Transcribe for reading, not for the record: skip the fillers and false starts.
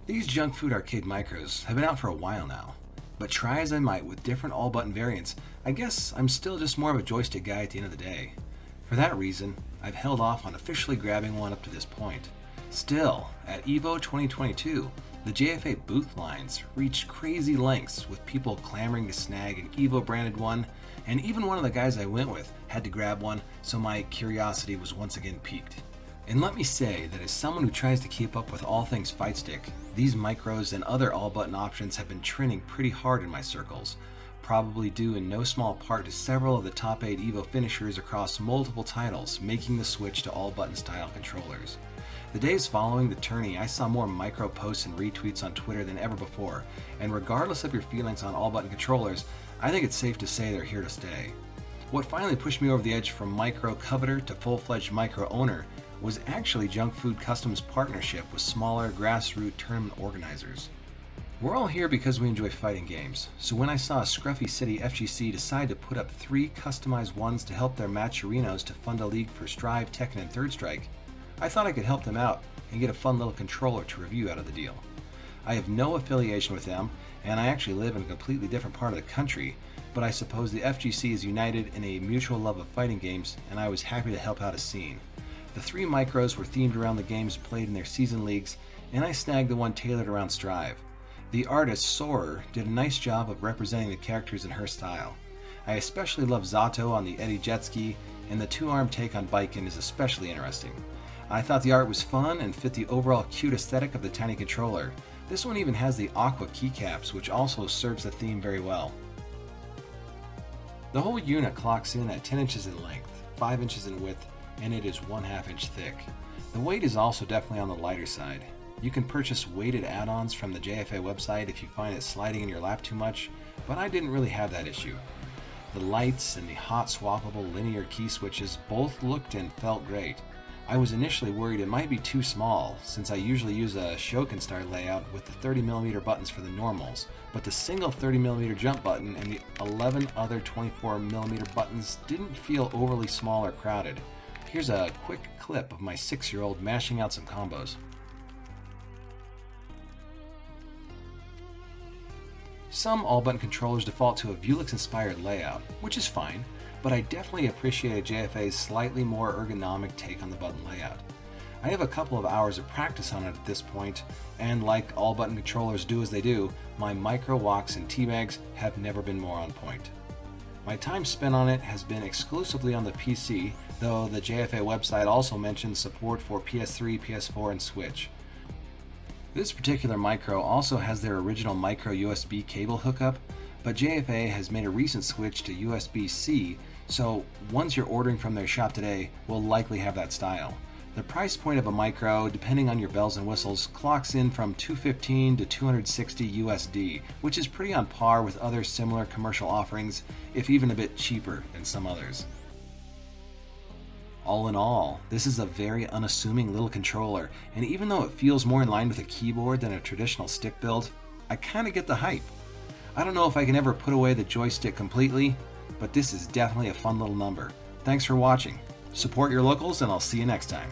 These junk food arcade micros have been out for a while now, but try as I might with different all-button variants, I guess I'm still just more of a joystick guy at the end of the day. For that reason, I've held off on officially grabbing one up to this point. Still, at EVO 2022, the JFA booth lines reached crazy lengths with people clamoring to snag an EVO branded one, and even one of the guys I went with had to grab one, so my curiosity was once again piqued. And let me say that as someone who tries to keep up with all things fight stick, these micros and other all-button options have been trending pretty hard in my circles, probably due in no small part to several of the top 8 EVO finishers across multiple titles making the switch to all-button style controllers. The days following the tourney, I saw more micro posts and retweets on Twitter than ever before, and regardless of your feelings on all-button controllers, I think it's safe to say they're here to stay. What finally pushed me over the edge from micro coveter to full-fledged micro owner was actually Junk Food Custom's partnership with smaller grassroots tournament organizers. We're all here because we enjoy fighting games, so when I saw Scruffy City FGC decide to put up 3 customized ones to help their matcherinos to fund a league for Strive, Tekken, and Third Strike, I thought I could help them out and get a fun little controller to review out of the deal. I have no affiliation with them, and I actually live in a completely different part of the country, but I suppose the FGC is united in a mutual love of fighting games, and I was happy to help out a scene. The 3 micros were themed around the games played in their season leagues, and I snagged the one tailored around Strive. The artist, Soarer, did a nice job of representing the characters in her style. I especially love Zato on the Eddie jet ski, and the 2-arm take on Biken is especially interesting. I thought the art was fun and fit the overall cute aesthetic of the tiny controller. This one even has the aqua keycaps, which also serves the theme very well. The whole unit clocks in at 10 inches in length, 5 inches in width, and it is 1/2 inch thick. The weight is also definitely on the lighter side. You can purchase weighted add-ons from the JFA website if you find it sliding in your lap too much, but I didn't really have that issue. The lights and the hot swappable linear key switches both looked and felt great. I was initially worried it might be too small, since I usually use a Shoken layout with the 30mm buttons for the normals, but the single 30mm jump button and the 11 other 24mm buttons didn't feel overly small or crowded. Here's a quick clip of my 6-year-old mashing out some combos. Some all-button controllers default to a Vuelix-inspired layout, which is fine, but I definitely appreciated JFA's slightly more ergonomic take on the button layout. I have a couple of hours of practice on it at this point, and like all button controllers do as they do, my micro walks and teabags have never been more on point. My time spent on it has been exclusively on the PC, though the JFA website also mentions support for PS3, PS4, and Switch. This particular micro also has their original micro USB cable hookup, but JFA has made a recent switch to USB-C, so ones you're ordering from their shop today will likely have that style. The price point of a micro, depending on your bells and whistles, clocks in from $215 to $260 USD, which is pretty on par with other similar commercial offerings, if even a bit cheaper than some others. All in all, this is a very unassuming little controller, and even though it feels more in line with a keyboard than a traditional stick build, I kinda get the hype. I don't know if I can ever put away the joystick completely, but this is definitely a fun little number. Thanks for watching. Support your locals, and I'll see you next time.